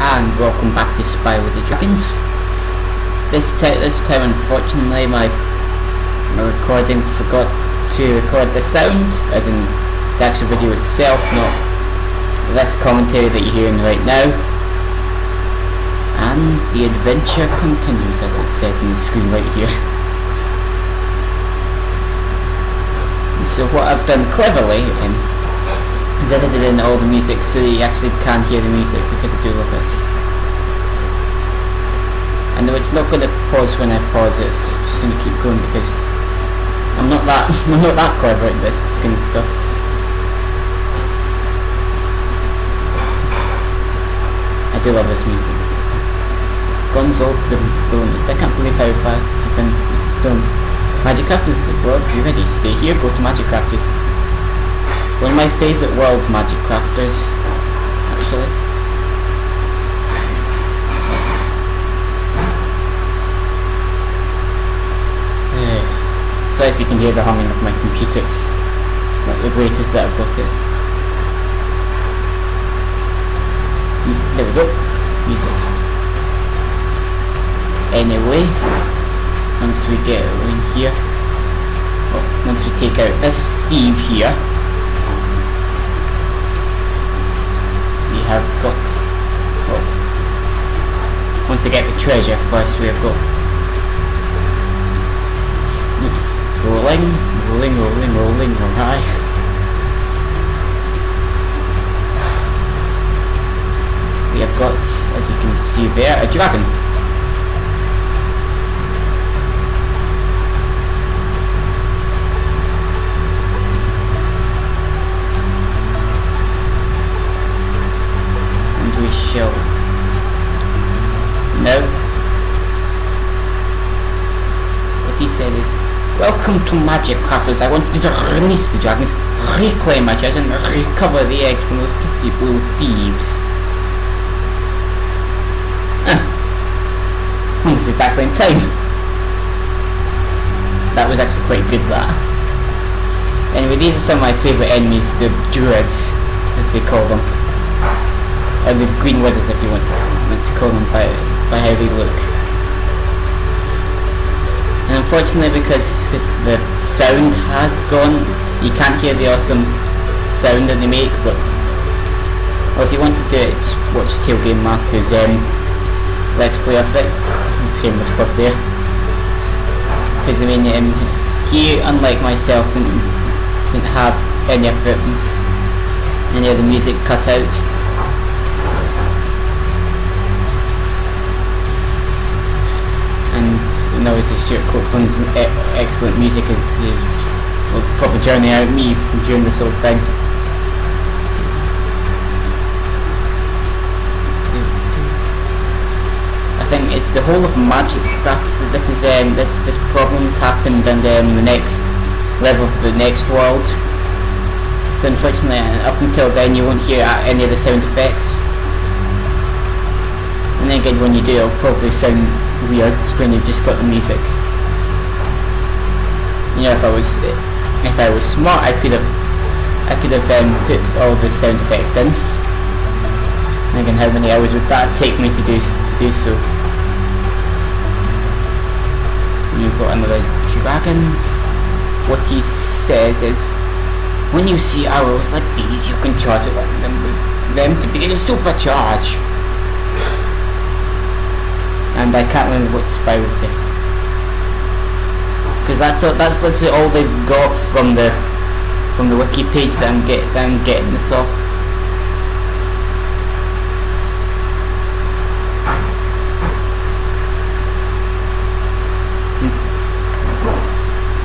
and welcome back to Spyro the Dragon. This time unfortunately my recording forgot to record the sound, as in the actual video itself, not this commentary that you're hearing right now. And the adventure continues, as it says on the screen right here. And so what I've done cleverly is edited in all the music so that you actually can hear the music, because I do love it. And though it's not going to pause when I pause it, it's just going to keep going because I'm not that clever at this kind of stuff. I do love this music. Gonzo the balloonist. I can't believe how fast he finds stones. Magic Crafters world, you ready? Stay here, go to Magic Crafters. One of my favourite world Magic Crafters, actually. Sorry if you can hear the humming of my computer, it's not the greatest that I've got it. There we go, music. Anyway, once we get in here, once we take out this sleeve here, we have got, once I get the treasure first, we have got rolling, alright. We have got, as you can see there, a dragon. And we shall now, what he said is, welcome to Magic Crafters. I want you to release the dragons, reclaim my treasure, and recover the eggs from those pesky blue thieves. Almost exactly in time. That was actually quite good, that. Anyway, these are some of my favourite enemies, the druids, as they call them. Or the green wizards, if you want to call them by how they look. And unfortunately, because the sound has gone, you can't hear the awesome sound that they make. But if you want to do it, just watch Tail Game Master's Let's Play of it. Shameless plug there. Because I mean, he, unlike myself, didn't have any of it, any of the music cut out. And obviously Stuart Copeland's excellent music is probably journey out me during this whole thing. I think it's the whole of Magic Crafts. This is this problem's happened in the next level of the next world. So unfortunately, up until then, you won't hear any of the sound effects. And then again, when you do, it'll probably sound weird when you've just got the music. You know, if I was smart, I could have put all the sound effects in. And again, how many hours would that take me to do so? And you've got another dragon. What he says is, when you see arrows like these, you can charge them to begin a supercharge. And I can't remember what Spyro said, because that's literally all they've got from the wiki page that I'm getting this off.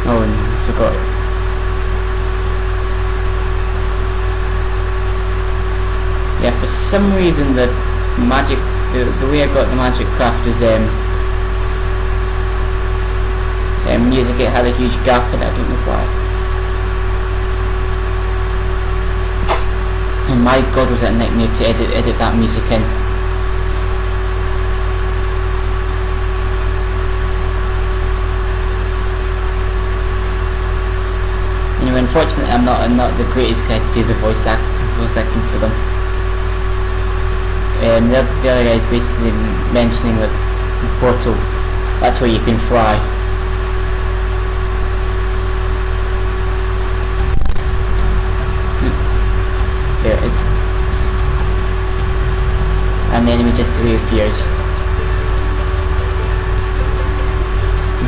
Oh, and I forgot. Yeah, for some reason the magic. The way I got the Magic Crafters music, it had a huge gap in it, I don't know why. And my god, was it a nightmare to edit that music in. Anyway, unfortunately I'm not the greatest guy to do the voice acting for them. the other guy is basically mentioning that the portal, that's where you can fly. There it is. And the enemy just reappears.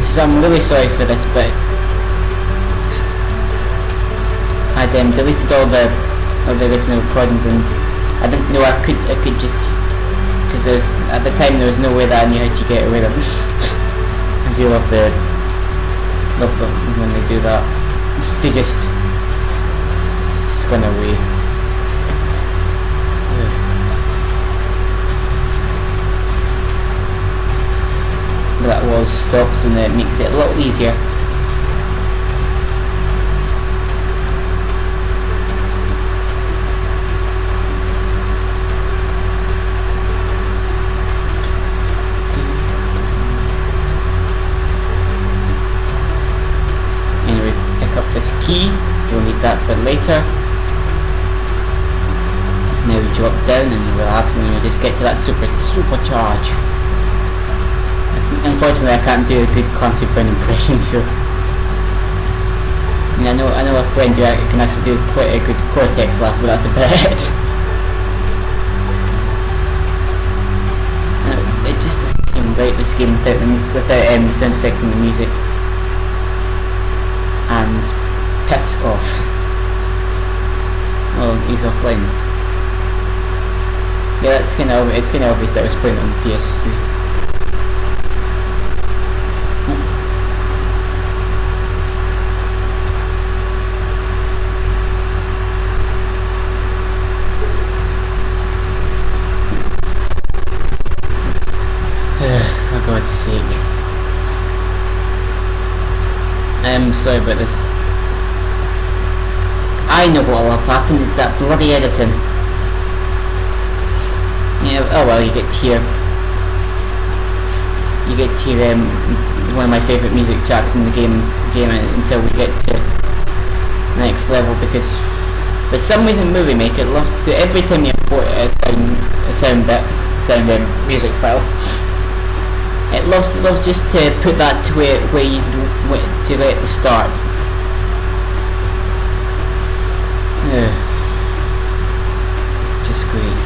So I'm really sorry for this, but I'd deleted all the original recordings, and I didn't know I could just, because at the time there was no way that I knew how to get away with it. I do love them when they do that. They just spin away. That wall stops and it makes it a little easier. Anyway, pick up this key, we'll need that for later. Now we drop down and we'll just get to that supercharge. Unfortunately, I can't do a good Clancy Brown impression, so I know a friend who can actually do quite a good Cortex laugh, but that's about it. It just doesn't seem right, this game, without the sound effects and the music. And piss off. Oh, he's offline. Yeah, it's kind of obvious that I was playing it on PS3. For God's sake. I'm sorry about this. I know what'll have happened, it's that bloody editing. Yeah, oh well, you get to hear one of my favourite music tracks in the game until we get to the next level, because for some reason Movie Maker loves to, every time you import a sound music file, it loves just to put that to where you to at the start. Just great.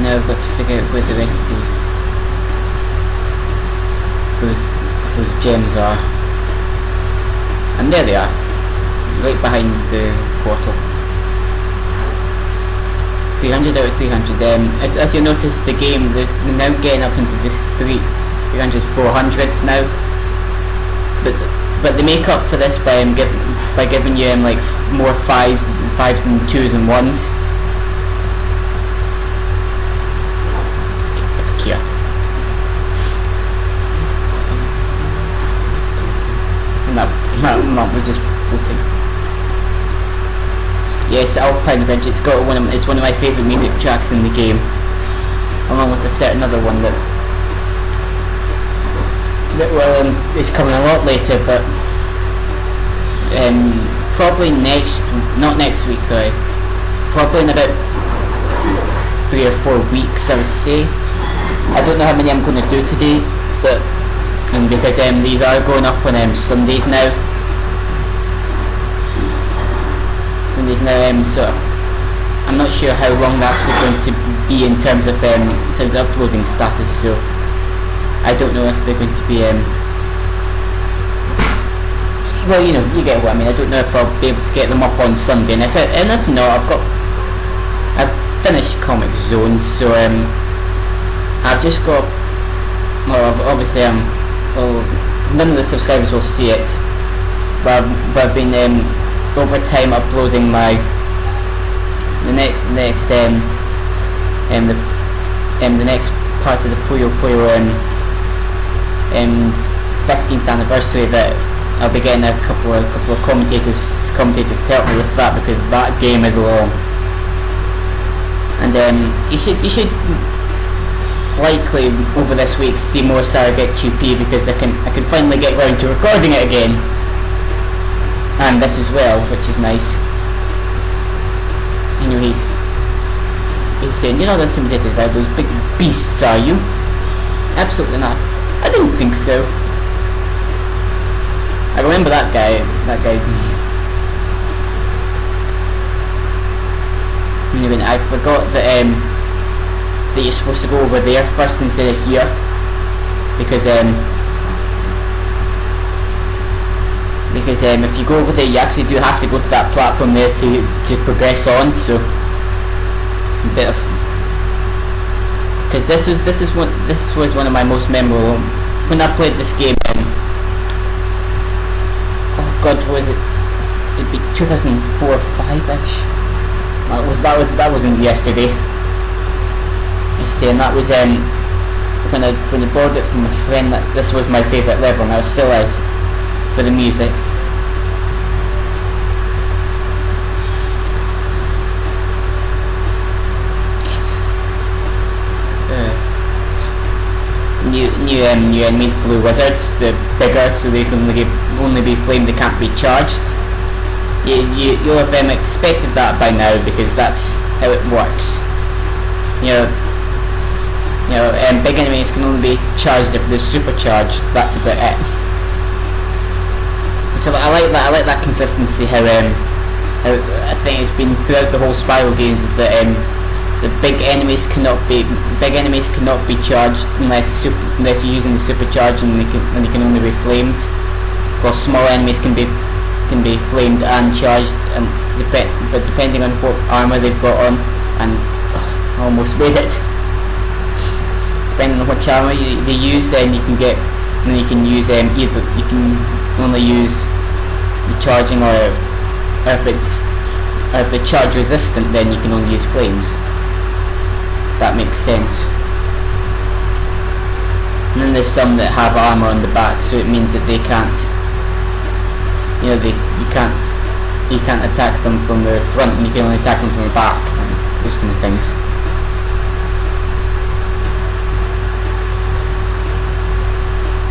Now I've got to figure out where the rest of those gems are. And there they are, right behind the portal. 300 out of 300. As you notice, the game, they're now getting up into the 300, 400s now. But they make up for this by giving you like more fives and twos and ones. Here. And that was just floating. Yes, Alpine Ridge. It's one of my favourite music tracks in the game, along with a certain other one that is coming a lot later, but probably not next week. Sorry, probably in about 3 or 4 weeks, I would say. I don't know how many I'm going to do today, but because these are going up on Sundays now. So I'm not sure how long they're actually going to be in terms of uploading status. So I don't know if they're going to be well, you get what I mean. I don't know if I'll be able to get them up on Sunday, and if not, I've finished Comic Zone, so I've just got, well, obviously none of the subscribers will see it, but I've been over time uploading the next part of the Puyo 15th anniversary, that I'll be getting a couple of commentators to help me with that, because that game is long. And you should likely over this week see more Surrogate QP, because I can finally get round to recording it again. And this as well, which is nice. he's saying, you're not intimidated by those big beasts, are you? Absolutely not. I didn't think so. I remember that guy. Anyway, I forgot that that you're supposed to go over there first instead of here, because if you go over there, you actually do have to go to that platform there to progress on. So a bit of, because this was one of my most memorable when I played this game. Oh God, what was it? It'd be 2004 or 5ish. That wasn't yesterday, and that was when I borrowed it from a friend. That this was my favourite level, and I still is, for the music. New enemies, blue wizards. They're bigger, so they can only be flamed. They can't be charged. You'll have expected that by now, because that's how it works. Big enemies can only be charged if they're supercharged. That's about it. Which I like that. I like that consistency. How I think it's been throughout the whole Spyro games is that the big enemies cannot be charged unless you're using the supercharge, and they can only be flamed. While small enemies can be flamed and charged, and but depending on what armor they've got on, and I almost made it. Depending on which armor they use, then you can use either you can only use the charging, or if they're charge resistant, then you can only use flames. That makes sense. And then there's some that have armor on the back, so it means that they can't, you can't attack them from the front, and you can only attack them from the back, and those kind of things.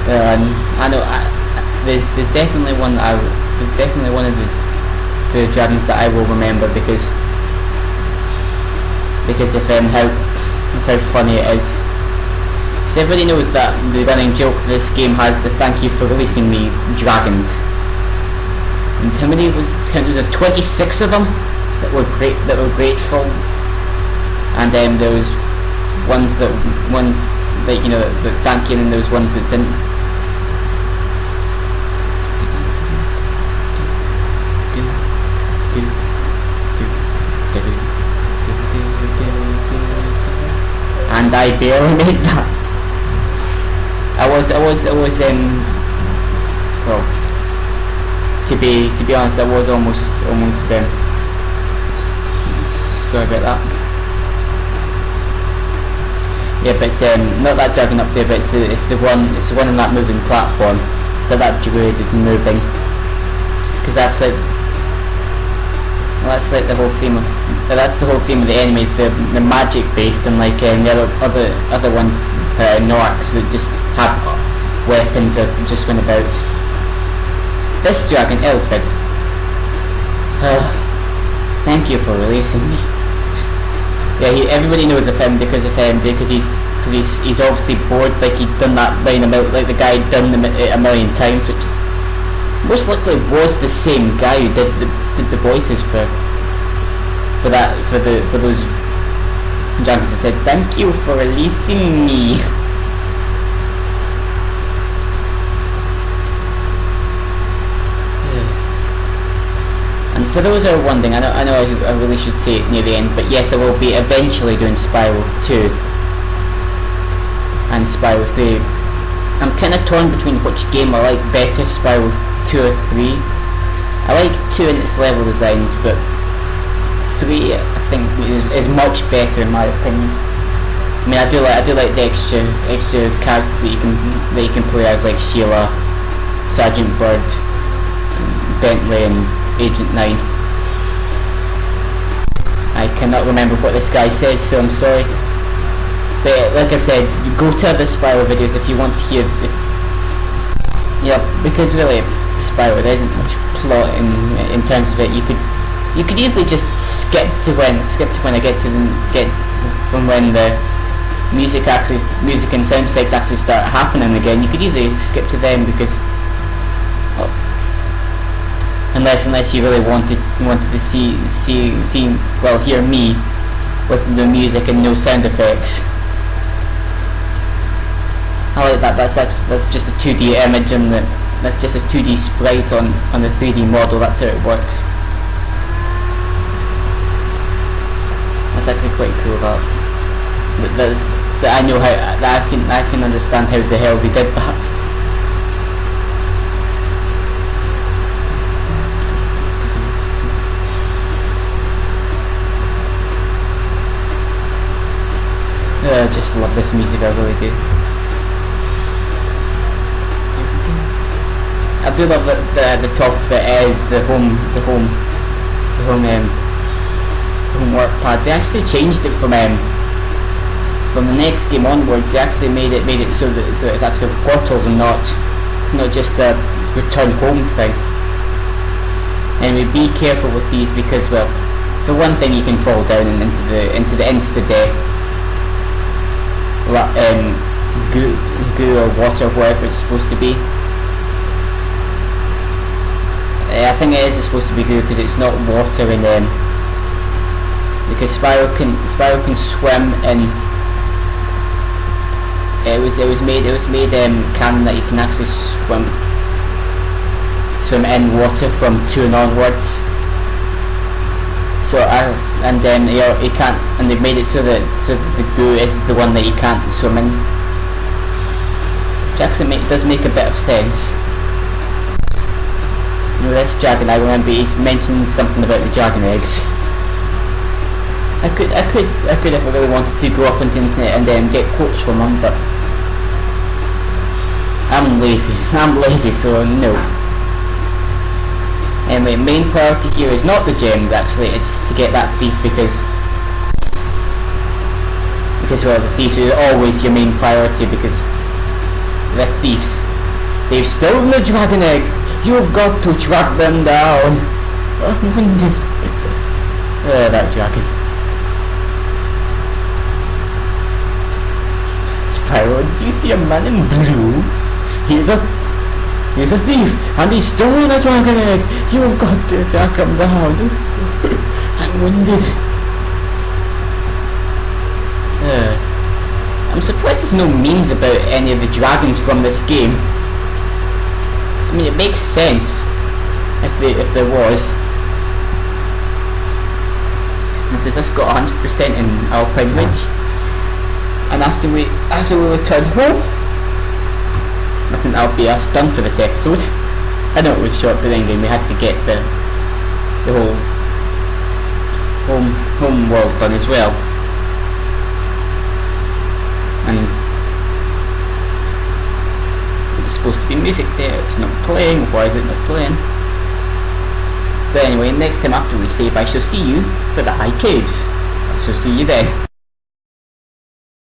I know there's definitely one of the dragons that I will remember, because of how funny it is. Because everybody knows that the running joke this game has the "thank you for releasing me" dragons. And how many was there? 26 of them that were grateful, and then there was ones that thank you, and there was ones that didn't. And I barely made that. I was well, to be honest, I was almost sorry about that. Yeah, but it's not that dragon up there, but it's the one on that moving platform that druid is moving, because that's the whole theme of the enemies. They're magic based, and like the other ones, Norks, that just have weapons or just went about. This dragon, Eldbid. Thank you for releasing me. Yeah, everybody knows of him because he's obviously bored. Like he'd done that line about, like the guy had done it a million times, which is most likely was the same guy who did the voices for those dragons that said "thank you for releasing me." And for those who are wondering, I know I really should say it near the end, but yes, I will be eventually doing Spyro 2 and Spyro 3. I'm kind of torn between which game I like better, Spyro 2 or 3. I like 2 in its level designs, but 3 I think is much better in my opinion. I mean, I do like the extra characters that you can play as, like Sheila, Sergeant Bird, Bentley, and Agent 9. I cannot remember what this guy says, so I'm sorry. But like I said, you go to other Spyro videos if you want to hear. Because really, Spyro, there isn't much plot in terms of it. You You could easily just skip to when I get from when the music and sound effects actually start happening again. You could easily skip to them because, well, unless you really wanted to hear me with the music and no sound effects. I like that. That's just a 2D image and that's just a 2D sprite on the 3D model. That's how it works. That's actually quite cool. That I know how that I can understand how the hell they did that. I just love this music. I really do. I do love that the top of it is the home work pad. They actually changed it from the next game onwards. They actually made it so it's actually portals and not just a return home thing. And be careful with these because, well, for one thing, you can fall down and into the insta death goo or water, whatever it's supposed to be. I think it is supposed to be goo because it's not water in because Spyro can swim in. It was made canon that you can actually swim in water from 2 and onwards. So you can't, and they've made it so that the goo is the one that you can't swim in. Which actually does make a bit of sense. You know, this dragon, I remember he mentioned something about the dragon eggs. I could if I really wanted to go up into the internet and get quotes from him, but I'm lazy, so no. Anyway, main priority here is not the gems actually, it's to get that thief because well, the thieves is always your main priority because the thieves, they've stolen the dragon eggs. You've got to track them down. I'm wounded. That dragon. Spyro, did you see a man in blue? He's a thief, and he's stolen a dragon egg. You've got to track him down. I'm wounded. I'm surprised there's no memes about any of the dragons from this game. I mean, it makes sense if there was. Because this got 100% in Alpine Ridge, and after we return home, I think that'll be us done for this episode. I know it was short, but anyway, we had to get the whole home world done as well. And there's supposed to be music there, it's not playing. Why is it not playing? But anyway, next time after we save, I shall see you for the high caves. I shall see you then.